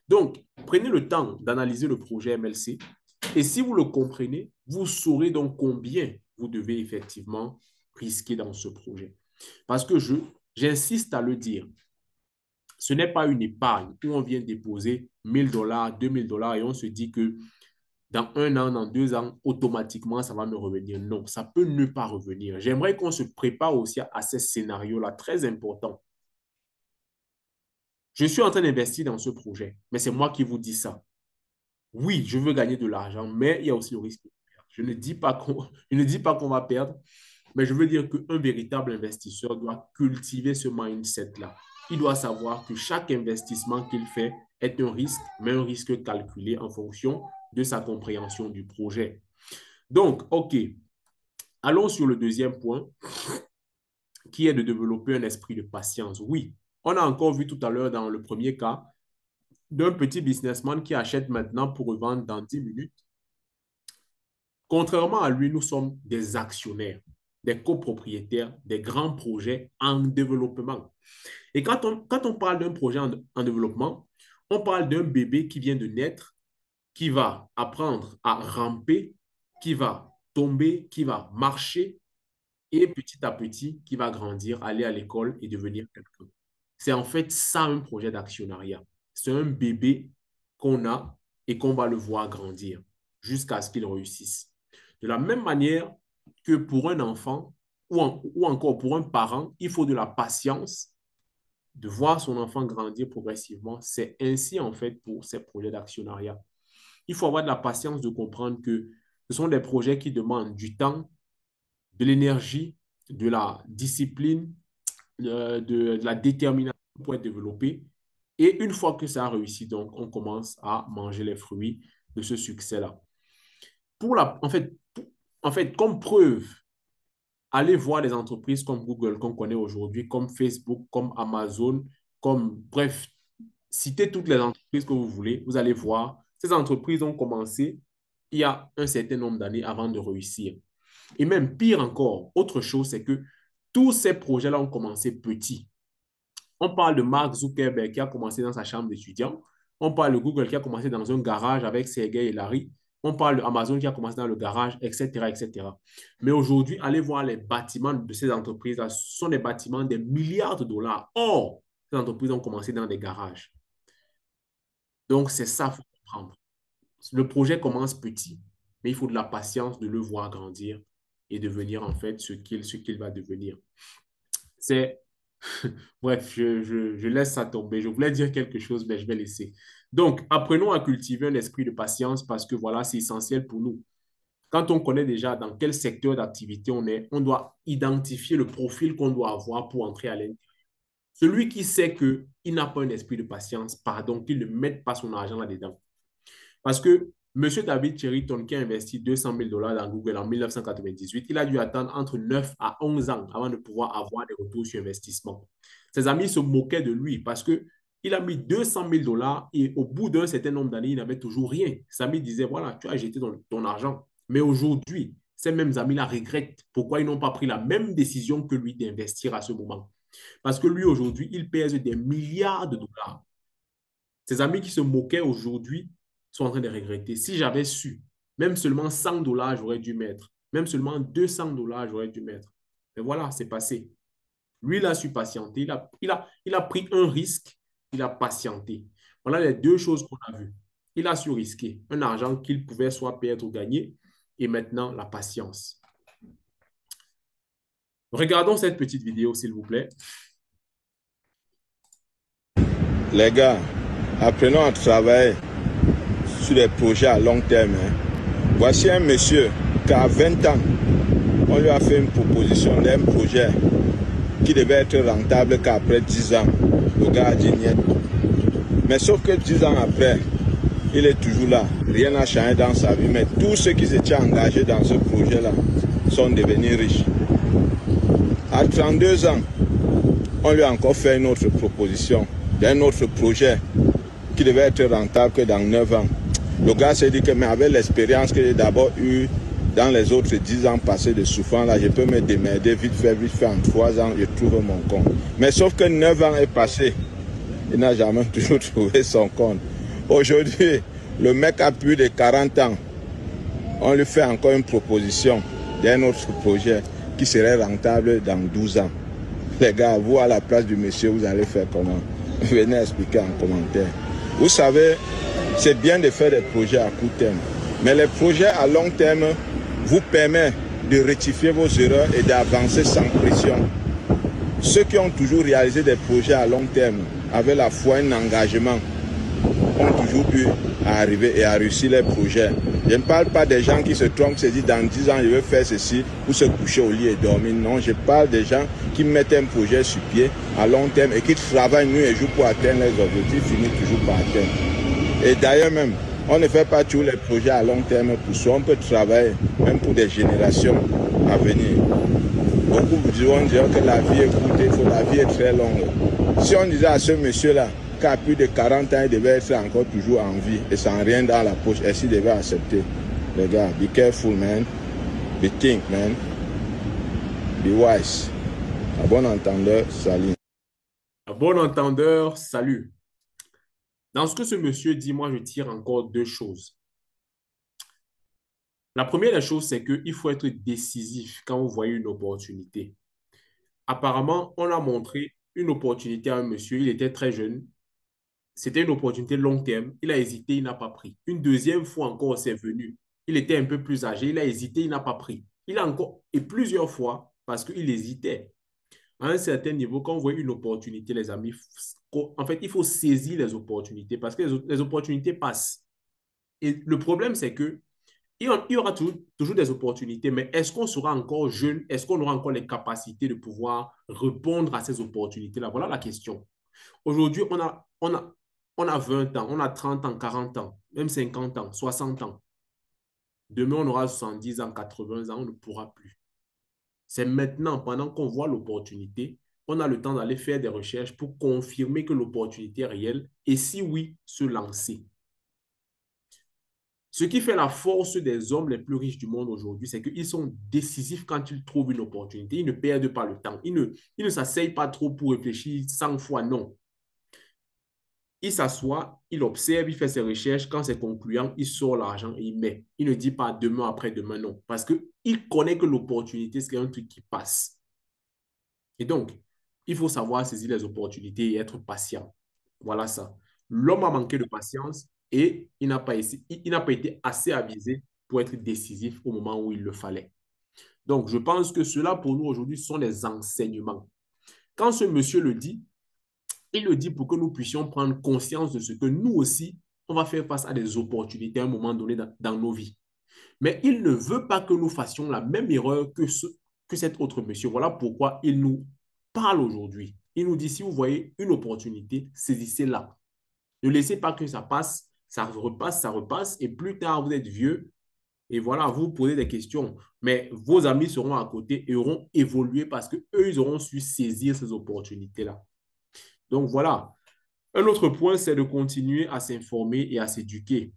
Donc, prenez le temps d'analyser le projet MLC Et si vous le comprenez, vous saurez donc combien vous devez effectivement risquer dans ce projet. Parce que j'insiste à le dire, ce n'est pas une épargne où on vient déposer 1 000 $, 2 000 $ et on se dit que dans 1 an, dans 2 ans, automatiquement, ça va me revenir. Non, ça peut ne pas revenir. J'aimerais qu'on se prépare aussi à ces scénarios-là, très importants. Je suis en train d'investir dans ce projet, mais c'est moi qui vous dis ça. Oui, je veux gagner de l'argent, mais il y a aussi le risque de perdre. Je ne dis pas qu'on va perdre, mais je veux dire qu'un véritable investisseur doit cultiver ce mindset-là. Il doit savoir que chaque investissement qu'il fait est un risque, mais un risque calculé en fonction de sa compréhension du projet. Donc, OK, allons sur le deuxième point, qui est de développer un esprit de patience. Oui, on a encore vu tout à l'heure dans le premier cas d'un petit businessman qui achète maintenant pour revendre dans 10 minutes. Contrairement à lui, nous sommes des actionnaires, des copropriétaires, des grands projets en développement. Et quand on parle d'un projet en développement, on parle d'un bébé qui vient de naître, qui va apprendre à ramper, qui va tomber, qui va marcher et petit à petit, qui va grandir, aller à l'école et devenir quelqu'un. C'est en fait ça un projet d'actionnariat. C'est un bébé qu'on a et qu'on va le voir grandir jusqu'à ce qu'il réussisse. De la même manière que pour un enfant ou encore pour un parent, il faut de la patience de voir son enfant grandir progressivement. C'est ainsi en fait pour ces projets d'actionnariat. Il faut avoir de la patience de comprendre que ce sont des projets qui demandent du temps, de l'énergie, de la discipline, de la détermination pour être développé. Et une fois que ça a réussi, donc, on commence à manger les fruits de ce succès-là. En fait, comme preuve, allez voir les entreprises comme Google qu'on connaît aujourd'hui, comme Facebook, comme Amazon, bref, citez toutes les entreprises que vous voulez, vous allez voir, ces entreprises ont commencé il y a un certain nombre d'années avant de réussir. Et même pire encore, autre chose, c'est que tous ces projets-là ont commencé petits. On parle de Mark Zuckerberg qui a commencé dans sa chambre d'étudiant. On parle de Google qui a commencé dans un garage avec Sergey et Larry. On parle d'Amazon qui a commencé dans le garage, etc., etc. Mais aujourd'hui, allez voir les bâtiments de ces entreprises-là. Ce sont des bâtiments des milliards de dollars. Or, ces entreprises ont commencé dans des garages. Donc, c'est ça qu'il faut comprendre. Le projet commence petit, mais il faut de la patience de le voir grandir et devenir en fait ce qu'il va devenir. C'est Bref, je laisse ça tomber. Je voulais dire quelque chose, mais je vais laisser. Donc, apprenons à cultiver un esprit de patience parce que voilà, c'est essentiel pour nous. Quand on connaît déjà dans quel secteur d'activité on est, on doit identifier le profil qu'on doit avoir pour entrer à l'intérieur. Celui qui sait qu'il n'a pas un esprit de patience, pardon, qu'il ne mette pas son argent là-dedans. Parce que M. David Cheriton, qui a investi 200 000 $ dans Google en 1998, il a dû attendre entre 9 à 11 ans avant de pouvoir avoir des retours sur investissement. Ses amis se moquaient de lui parce qu'il a mis 200 000 $ et au bout d'un certain nombre d'années, il n'avait toujours rien. Ses amis disaient, voilà, tu as jeté ton argent. Mais aujourd'hui, ces mêmes amis-là regrettent pourquoi ils n'ont pas pris la même décision que lui d'investir à ce moment. Parce que lui, aujourd'hui, il pèse des milliards de dollars. Ses amis qui se moquaient aujourd'hui sont en train de regretter. Si j'avais su, même seulement 100 $, j'aurais dû mettre. Même seulement 200 $, j'aurais dû mettre. Mais voilà, c'est passé. Lui, il a su patienter. Il a pris un risque. Il a patienté. Voilà les deux choses qu'on a vues. Il a su risquer un argent qu'il pouvait soit perdre ou gagner. Et maintenant, la patience. Regardons cette petite vidéo, s'il vous plaît. Les gars, apprenons à travailler sur des projets à long terme. Voici un monsieur qui a 20 ans. On lui a fait une proposition d'un projet qui devait être rentable qu'après 10 ans. Le gars a dit niet. Mais sauf que 10 ans après, il est toujours là. Rien n'a changé dans sa vie. Mais tous ceux qui s'étaient engagés dans ce projet-là sont devenus riches. À 32 ans, on lui a encore fait une autre proposition d'un autre projet qui devait être rentable que dans 9 ans. Le gars s'est dit que, mais avec l'expérience que j'ai d'abord eue dans les autres 10 ans passés de souffrance, là, je peux me démerder vite fait, en 3 ans, je trouve mon compte. Mais sauf que 9 ans est passé, il n'a jamais toujours trouvé son compte. Aujourd'hui, le mec a plus de 40 ans. on lui fait encore une proposition d'un autre projet qui serait rentable dans 12 ans. Les gars, vous à la place du monsieur, vous allez faire comment? Venez expliquer en commentaire. Vous savez, c'est bien de faire des projets à court terme, mais les projets à long terme vous permettent de rectifier vos erreurs et d'avancer sans pression. Ceux qui ont toujours réalisé des projets à long terme, avec la foi et un engagement, ont toujours eu à arriver et à réussir les projets. Je ne parle pas des gens qui se trompent, se disent dans 10 ans je vais faire ceci pour se coucher au lit et dormir. Non, je parle des gens qui mettent un projet sur pied à long terme et qui travaillent nuit et jour pour atteindre les objectifs, finissent toujours par atteindre. Et d'ailleurs même, on ne fait pas tous les projets à long terme pour soi, on peut travailler même pour des générations à venir. Beaucoup vous diront que la vie est courte, la vie est très longue. Si on disait à ce monsieur-là qu'à plus de 40 ans, il devait être encore toujours en vie et sans rien dans la poche, est-ce qu'il devait accepter? Les gars, be careful, man. Be think, man. Be wise. À bon entendeur, salut. À bon entendeur, salut. Dans ce que ce monsieur dit, moi, je tire encore deux choses. La première des choses, c'est qu'il faut être décisif quand vous voyez une opportunité. Apparemment, on a montré une opportunité à un monsieur, il était très jeune. C'était une opportunité long terme. Il a hésité, il n'a pas pris. Une deuxième fois encore, c'est venu. Il était un peu plus âgé, il a hésité, il n'a pas pris. Il a encore, et plusieurs fois, parce qu'il hésitait. À un certain niveau, quand vous voyez une opportunité, les amis, en fait, il faut saisir les opportunités parce que les opportunités passent. Et le problème, c'est que il y aura toujours des opportunités, mais est-ce qu'on sera encore jeune? Est-ce qu'on aura encore les capacités de pouvoir répondre à ces opportunités-là? Voilà la question. Aujourd'hui, on a 20 ans, on a 30 ans, 40 ans, même 50 ans, 60 ans. Demain, on aura 70 ans, 80 ans, on ne pourra plus. C'est maintenant, pendant qu'on voit l'opportunité, on a le temps d'aller faire des recherches pour confirmer que l'opportunité est réelle et si oui, se lancer. Ce qui fait la force des hommes les plus riches du monde aujourd'hui, c'est qu'ils sont décisifs quand ils trouvent une opportunité. Ils ne perdent pas le temps. Ils ne s'asseyent pas trop pour réfléchir 100 fois, non. Il s'assoit, il observe, il fait ses recherches. Quand c'est concluant, il sort l'argent et il met. Il ne dit pas demain, après-demain, non. Parce qu'il connaît que l'opportunité, c'est un truc qui passe. Et donc, il faut savoir saisir les opportunités et être patient. Voilà ça. L'homme a manqué de patience et il n'a pas été assez avisé pour être décisif au moment où il le fallait. Donc, je pense que cela, pour nous, aujourd'hui, sont des enseignements. Quand ce monsieur le dit, il le dit pour que nous puissions prendre conscience de ce que nous aussi, on va faire face à des opportunités à un moment donné dans nos vies. Mais il ne veut pas que nous fassions la même erreur que cet autre monsieur. Voilà pourquoi il nous parle aujourd'hui. Il nous dit, si vous voyez une opportunité, saisissez-la. Ne laissez pas que ça passe, ça repasse, et plus tard, vous êtes vieux, et voilà, vous posez des questions. Mais vos amis seront à côté et auront évolué parce qu'eux, ils auront su saisir ces opportunités-là. Donc voilà. Un autre point, c'est de continuer à s'informer et à s'éduquer.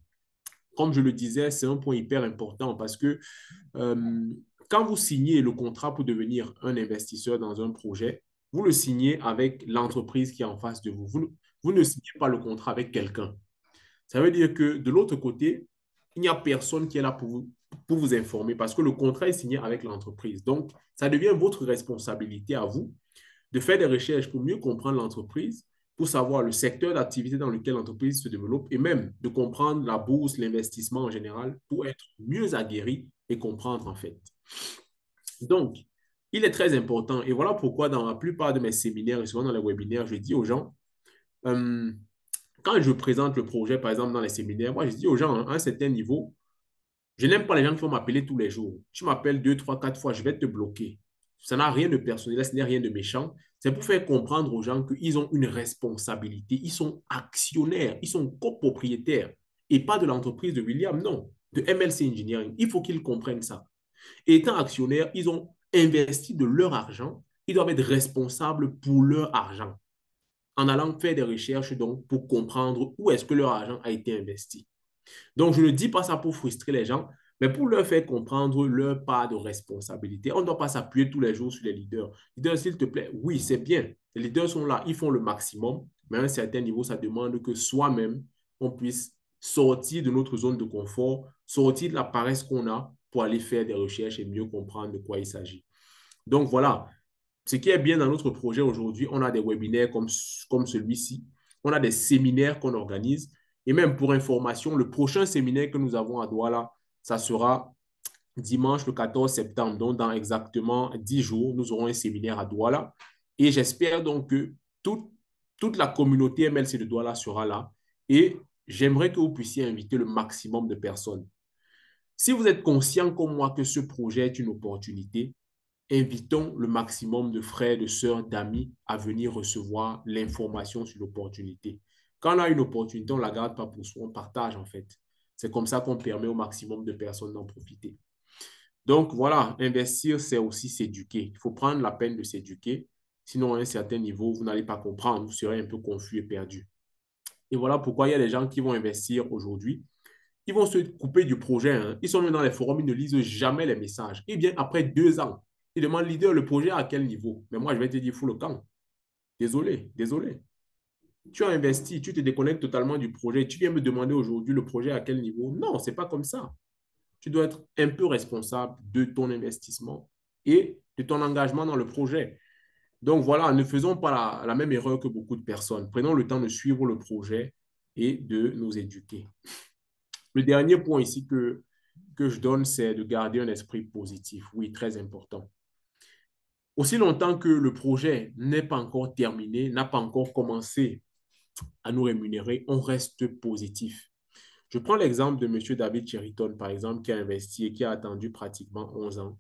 Comme je le disais, c'est un point hyper important parce que euh, quand vous signez le contrat pour devenir un investisseur dans un projet, vous le signez avec l'entreprise qui est en face de vous. Vous ne signez pas le contrat avec quelqu'un. Ça veut dire que de l'autre côté, il n'y a personne qui est là pour vous informer parce que le contrat est signé avec l'entreprise. Donc, ça devient votre responsabilité à vous de faire des recherches pour mieux comprendre l'entreprise, pour savoir le secteur d'activité dans lequel l'entreprise se développe et même de comprendre la bourse, l'investissement en général pour être mieux aguerri et comprendre en fait. Donc, il est très important et voilà pourquoi dans la plupart de mes séminaires et souvent dans les webinaires, je dis aux gens, euh, quand je présente le projet, par exemple, dans les séminaires, moi, je dis aux gens, hein, à un certain niveau, je n'aime pas les gens qui vont m'appeler tous les jours. Tu m'appelles deux, trois, quatre fois, je vais te bloquer. Ça n'a rien de personnel, ce n'est rien de méchant. C'est pour faire comprendre aux gens qu'ils ont une responsabilité. Ils sont actionnaires, ils sont copropriétaires. Et pas de l'entreprise de William, non, de MLC Engineering. Il faut qu'ils comprennent ça. Et étant actionnaires, ils ont investi de leur argent. Ils doivent être responsables pour leur argent en allant faire des recherches donc, pour comprendre où est-ce que leur argent a été investi. Donc, je ne dis pas ça pour frustrer les gens, mais pour leur faire comprendre leur part de responsabilité. On ne doit pas s'appuyer tous les jours sur les leaders. Leaders, s'il te plaît, oui, c'est bien. Les leaders sont là, ils font le maximum, mais à un certain niveau, ça demande que soi-même, on puisse sortir de notre zone de confort, sortir de la paresse qu'on a pour aller faire des recherches et mieux comprendre de quoi il s'agit. Donc voilà, ce qui est bien dans notre projet aujourd'hui, on a des webinaires comme celui-ci, on a des séminaires qu'on organise. Et même pour information, le prochain séminaire que nous avons à Douala, ça sera dimanche le 14 septembre. Donc, dans exactement 10 jours, nous aurons un séminaire à Douala. Et j'espère donc que toute, toute la communauté MLC de Douala sera là. Et j'aimerais que vous puissiez inviter le maximum de personnes. Si vous êtes conscient comme moi que ce projet est une opportunité, invitons le maximum de frères, de sœurs, d'amis à venir recevoir l'information sur l'opportunité. Quand on a une opportunité, on ne la garde pas pour soi, on partage en fait. C'est comme ça qu'on permet au maximum de personnes d'en profiter. Donc voilà, investir, c'est aussi s'éduquer. Il faut prendre la peine de s'éduquer. Sinon, à un certain niveau, vous n'allez pas comprendre, vous serez un peu confus et perdu. Et voilà pourquoi il y a des gens qui vont investir aujourd'hui. Ils vont se couper du projet, hein. Ils sont même dans les forums, ils ne lisent jamais les messages. Et bien, après 2 ans, ils demandent, leader, le projet à quel niveau? Mais moi, je vais te dire, fous le camp. Désolé, désolé. Tu as investi, tu te déconnectes totalement du projet. Tu viens me demander aujourd'hui le projet à quel niveau? Non, c'est pas comme ça. Tu dois être un peu responsable de ton investissement et de ton engagement dans le projet. Donc voilà, ne faisons pas la même erreur que beaucoup de personnes. Prenons le temps de suivre le projet et de nous éduquer. Le dernier point ici que je donne, c'est de garder un esprit positif. Oui, très important. Aussi longtemps que le projet n'est pas encore terminé, n'a pas encore commencé à nous rémunérer, on reste positif. Je prends l'exemple de M. David Cheriton, par exemple, qui a investi et qui a attendu pratiquement 11 ans.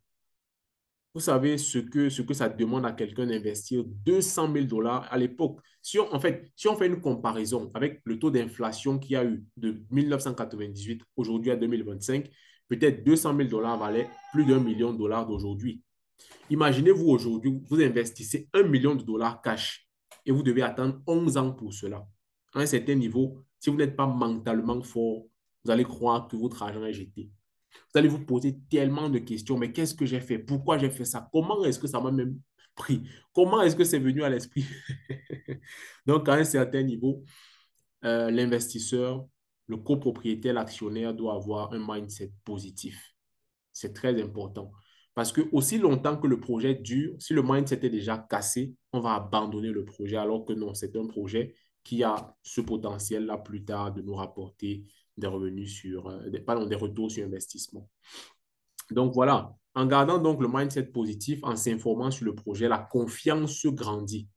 Vous savez ce que ça demande à quelqu'un d'investir 200 000 dollars à l'époque. Si on fait une comparaison avec le taux d'inflation qu'il y a eu de 1998 aujourd'hui à 2025, peut-être 200 000 dollars valaient plus d'1 million de dollars d'aujourd'hui. Imaginez-vous aujourd'hui, vous investissez 1 million de dollars cash et vous devez attendre 11 ans pour cela. À un certain niveau, si vous n'êtes pas mentalement fort, vous allez croire que votre argent est jeté. Vous allez vous poser tellement de questions. Mais qu'est-ce que j'ai fait? Pourquoi j'ai fait ça? Comment est-ce que ça m'a même pris? Comment est-ce que c'est venu à l'esprit? Donc, à un certain niveau, l'investisseur, le copropriétaire, l'actionnaire doit avoir un mindset positif. C'est très important. Parce que aussi longtemps que le projet dure, si le mindset est déjà cassé, on va abandonner le projet alors que non, c'est un projet qui a ce potentiel-là plus tard de nous rapporter des revenus pardon, des retours sur investissement. Donc voilà, en gardant donc le mindset positif, en s'informant sur le projet, la confiance se grandit.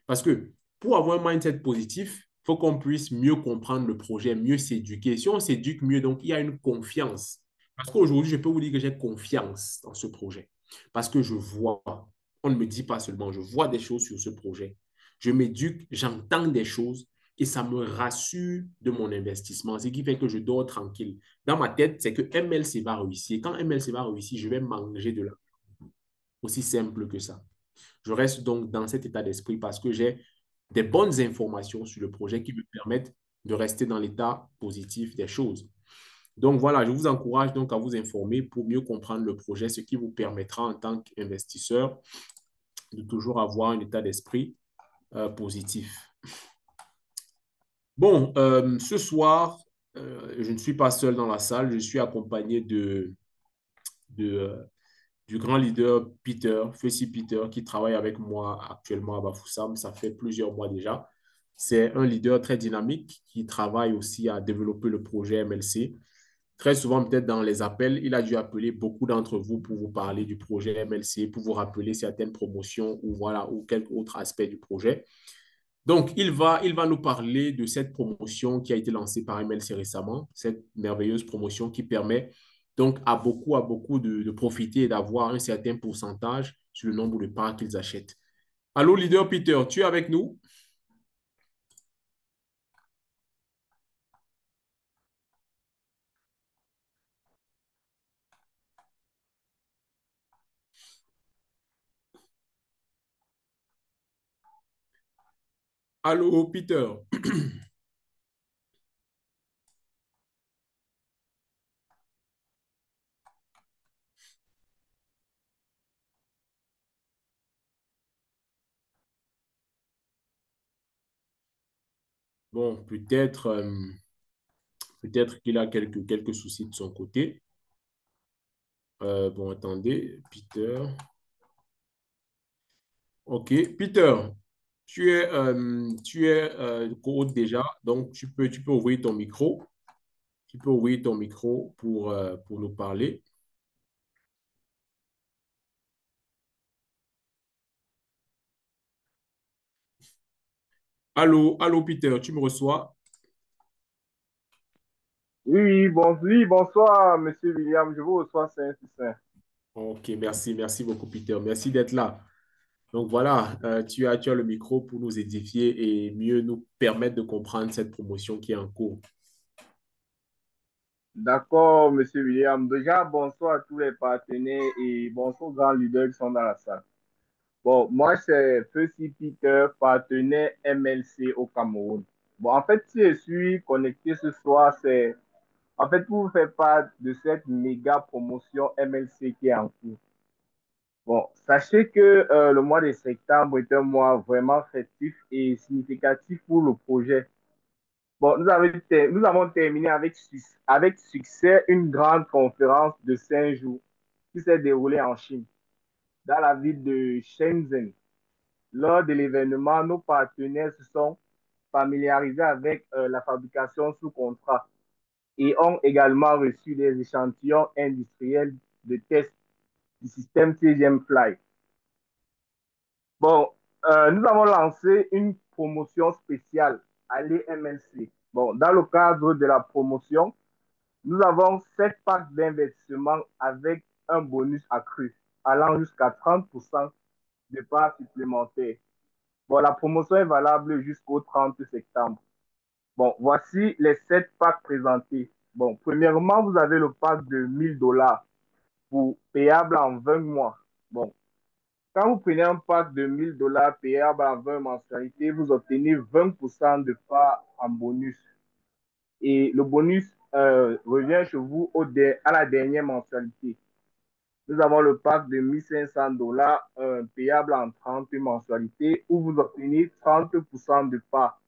Parce que pour avoir un mindset positif, il faut qu'on puisse mieux comprendre le projet, mieux s'éduquer. Si on s'éduque mieux, donc il y a une confiance. Parce qu'aujourd'hui, je peux vous dire que j'ai confiance dans ce projet. Parce que je vois, on ne me dit pas seulement, je vois des choses sur ce projet. Je m'éduque, j'entends des choses et ça me rassure de mon investissement. Ce qui fait que je dors tranquille. Dans ma tête, c'est que MLC va réussir. Quand MLC va réussir, je vais manger de là. Aussi simple que ça. Je reste donc dans cet état d'esprit parce que j'ai des bonnes informations sur le projet qui me permettent de rester dans l'état positif des choses. Donc voilà, je vous encourage donc à vous informer pour mieux comprendre le projet, ce qui vous permettra en tant qu'investisseur de toujours avoir un état d'esprit positif. Bon, ce soir, je ne suis pas seul dans la salle, je suis accompagné de du grand leader Peter, Fessy Peter, qui travaille avec moi actuellement à Bafoussam. Ça fait plusieurs mois déjà. C'est un leader très dynamique qui travaille aussi à développer le projet MLC. Très souvent, peut-être dans les appels, il a dû appeler beaucoup d'entre vous pour vous parler du projet MLC, pour vous rappeler certaines promotions ou voilà, ou quelques autres aspects du projet. Donc, il va nous parler de cette promotion qui a été lancée par MLC récemment, cette merveilleuse promotion qui permet donc à beaucoup de profiter et d'avoir un certain pourcentage sur le nombre de parts qu'ils achètent. Allô, leader Peter, tu es avec nous? Allô, Peter. Bon, Peut-être qu'il a quelques soucis de son côté. Bon, attendez, Peter. OK. Peter, tu es co-hôte déjà, donc tu peux ouvrir ton micro. Tu peux ouvrir ton micro pour nous parler. Allô, allô, Peter, tu me reçois? Oui, bonsoir, Monsieur William. Je vous reçois Saint. OK, merci, merci beaucoup, Peter. Merci d'être là. Donc voilà, tu as le micro pour nous édifier et mieux nous permettre de comprendre cette promotion qui est en cours. D'accord, Monsieur William. Déjà, bonsoir à tous les partenaires et bonsoir aux grands leaders qui sont dans la salle. Bon, moi, c'est Feusi Peter, partenaire MLC au Cameroun. Bon, en fait, si je suis connecté ce soir, c'est en fait pour vous faire part de cette méga promotion MLC qui est en cours. Bon, sachez que le mois de septembre est un mois vraiment festif et significatif pour le projet. Bon, nous avons terminé avec succès une grande conférence de 5 jours qui s'est déroulée en Chine, dans la ville de Shenzhen. Lors de l'événement, nos partenaires se sont familiarisés avec la fabrication sous contrat et ont également reçu des échantillons industriels de test du système TGM Fly. Bon, nous avons lancé une promotion spéciale à l'EMLC. Bon, dans le cadre de la promotion, nous avons 7 packs d'investissement avec un bonus accru allant jusqu'à 30% de parts supplémentaires. Bon, la promotion est valable jusqu'au 30 septembre. Bon, voici les 7 packs présentés. Bon, premièrement, vous avez le pack de 1000 $ pour payable en 20 mois. Bon, quand vous prenez un pack de 1000 $ payable en 20 mensualités, vous obtenez 20% de parts en bonus. Et le bonus revient chez vous à la dernière mensualité. Nous avons le pack de 1500 $ payable en 30 mensualités où vous obtenez 30% de parts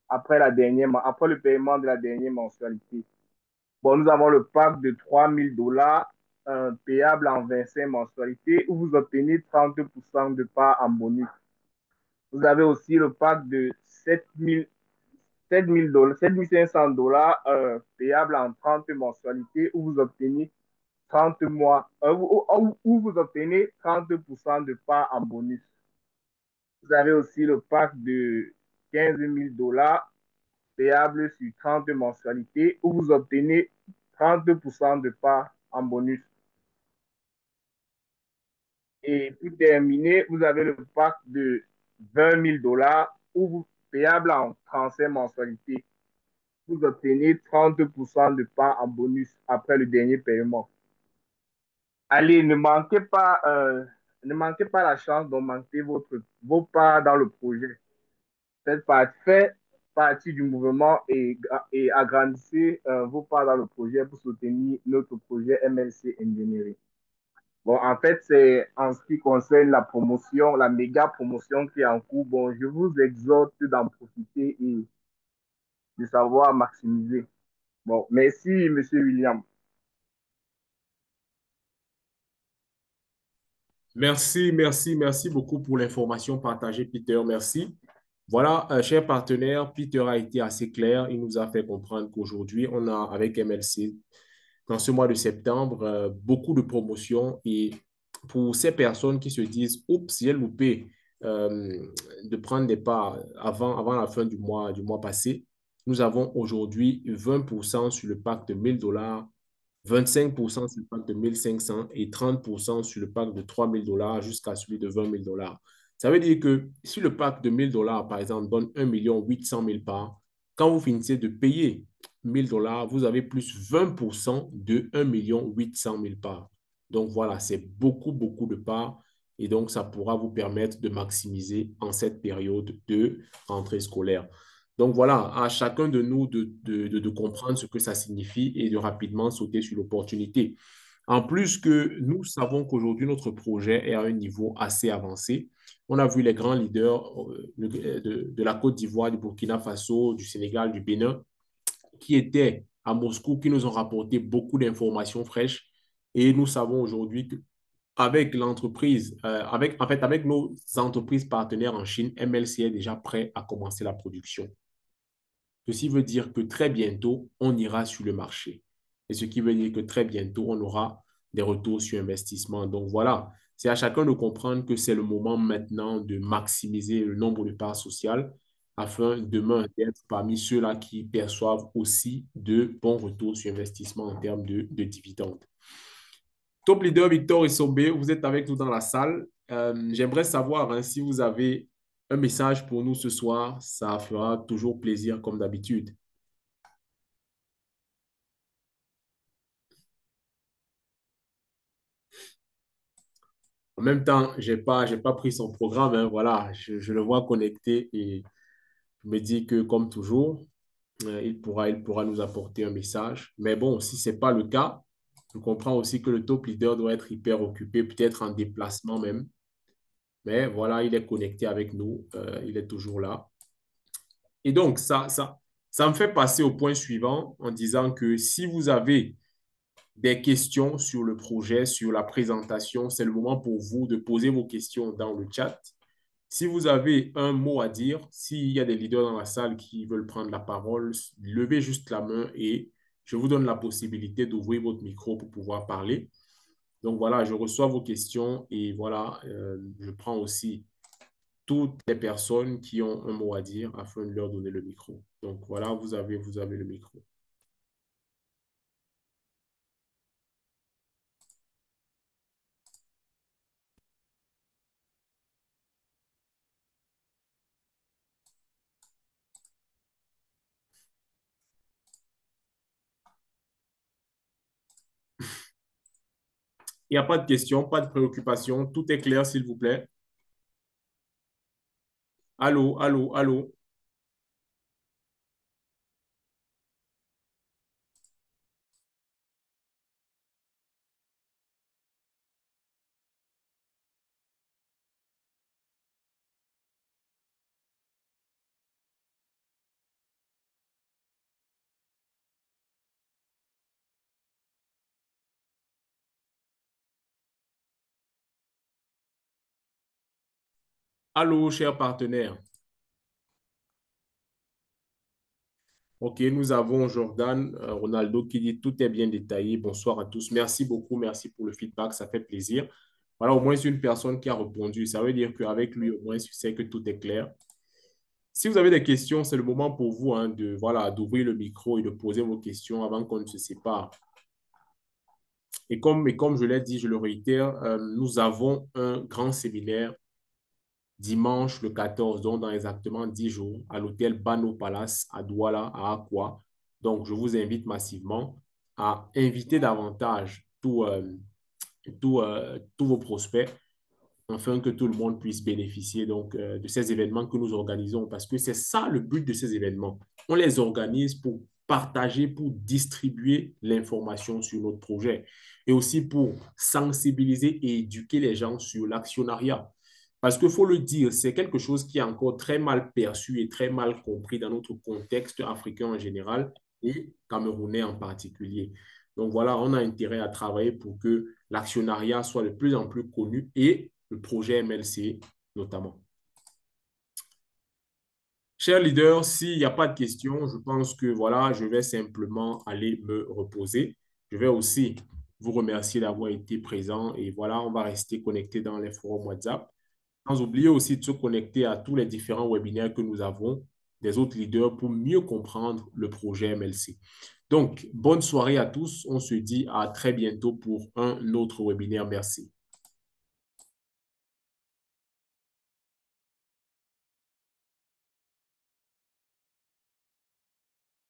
après le paiement de la dernière mensualité. Bon, nous avons le pack de 3000 $ payable en 25 mensualités où vous obtenez 30% de parts en bonus. Vous avez aussi le pack de 7500 $ payable en 30 mensualités où vous obtenez 30 mois, où vous obtenez 30% de parts en bonus. Vous avez aussi le pack de 15 000 $ payable sur 30 mensualités où vous obtenez 30% de parts en bonus. Et pour terminer, vous avez le pack de 20 000 $ où vous payable en 35 mensualités. Vous obtenez 30% de parts en bonus après le dernier paiement. Allez, ne manquez pas la chance d'augmenter vos parts dans le projet. Faites partie du mouvement et agrandissez vos parts dans le projet pour soutenir notre projet MLC Engineering. Bon, en fait, c'est en ce qui concerne la promotion, la méga promotion qui est en cours. Bon, je vous exhorte d'en profiter et de savoir maximiser. Bon, merci, Monsieur William. Merci, merci, merci beaucoup pour l'information partagée, Peter. Merci. Voilà, cher partenaire, Peter a été assez clair. Il nous a fait comprendre qu'aujourd'hui, on a avec MLC, dans ce mois de septembre, beaucoup de promotions. Et pour ces personnes qui se disent, oups, j'ai loupé de prendre des parts avant la fin du mois passé, nous avons aujourd'hui 20% sur le pack de 1000 $, 25% sur le pack de 1500 et 30% sur le pack de 3000 $ jusqu'à celui de 20 000 $. Ça veut dire que si le pack de 1000 $, par exemple, donne 1 800 000 parts, quand vous finissez de payer 1000 $, vous avez plus 20% de 1 800 000 parts. Donc voilà, c'est beaucoup, beaucoup de parts. Et donc, ça pourra vous permettre de maximiser en cette période de rentrée scolaire. Donc voilà, à chacun de nous de comprendre ce que ça signifie et de rapidement sauter sur l'opportunité. En plus que nous savons qu'aujourd'hui, notre projet est à un niveau assez avancé. On a vu les grands leaders de la Côte d'Ivoire, du Burkina Faso, du Sénégal, du Bénin, qui étaient à Moscou qui nous ont rapporté beaucoup d'informations fraîches. Et nous savons aujourd'hui que avec l'entreprise, avec nos entreprises partenaires en Chine, MLC est déjà prêt à commencer la production. Ceci veut dire que très bientôt, on ira sur le marché. Et ce qui veut dire que très bientôt, on aura des retours sur investissement. Donc voilà, c'est à chacun de comprendre que c'est le moment maintenant de maximiser le nombre de parts sociales afin demain d'être parmi ceux-là qui perçoivent aussi de bons retours sur investissement en termes de dividendes. Top leader Victor Issobé, vous êtes avec nous dans la salle. J'aimerais savoir hein, si vous avez un message pour nous ce soir. Ça fera toujours plaisir comme d'habitude. En même temps, j'ai pas pris son programme. Hein, voilà, je le vois connecté et je me dis que comme toujours, il pourra nous apporter un message. Mais bon, si ce n'est pas le cas, je comprends aussi que le top leader doit être hyper occupé, peut-être en déplacement même. Mais voilà, il est connecté avec nous. Il est toujours là. Et donc, ça me fait passer au point suivant en disant que si vous avez des questions sur le projet, sur la présentation, c'est le moment pour vous de poser vos questions dans le chat. Si vous avez un mot à dire, s'il y a des leaders dans la salle qui veulent prendre la parole, levez juste la main et je vous donne la possibilité d'ouvrir votre micro pour pouvoir parler. Donc voilà, je reçois vos questions et voilà, je prends aussi toutes les personnes qui ont un mot à dire afin de leur donner le micro. Donc voilà, vous avez le micro. Il n'y a pas de questions, pas de préoccupations. Tout est clair, s'il vous plaît. Allô, allô, allô. Allô, chers partenaires. OK, nous avons Jordan Ronaldo qui dit tout est bien détaillé. Bonsoir à tous. Merci beaucoup. Merci pour le feedback. Ça fait plaisir. Voilà, au moins c'est une personne qui a répondu. Ça veut dire qu'avec lui, au moins, tu sais que tout est clair. Si vous avez des questions, c'est le moment pour vous hein, de, voilà, d'ouvrir le micro et de poser vos questions avant qu'on ne se sépare. Et comme je l'ai dit, je le réitère, nous avons un grand séminaire dimanche le 14, donc dans exactement 10 jours, à l'hôtel Bano Palace à Douala, à Aqua. Donc, je vous invite massivement à inviter davantage tous vos prospects afin que tout le monde puisse bénéficier donc, de ces événements que nous organisons parce que c'est ça le but de ces événements. On les organise pour partager, pour distribuer l'information sur notre projet et aussi pour sensibiliser et éduquer les gens sur l'actionnariat. Parce qu'il faut le dire, c'est quelque chose qui est encore très mal perçu et très mal compris dans notre contexte africain en général et camerounais en particulier. Donc voilà, on a intérêt à travailler pour que l'actionnariat soit de plus en plus connu et le projet MLC notamment. Chers leaders, s'il n'y a pas de questions, je pense que voilà, je vais simplement aller me reposer. Je vais aussi vous remercier d'avoir été présent et voilà, on va rester connecté dans les forums WhatsApp. Sans oublier aussi de se connecter à tous les différents webinaires que nous avons des autres leaders pour mieux comprendre le projet MLC. Donc, bonne soirée à tous. On se dit à très bientôt pour un autre webinaire. Merci.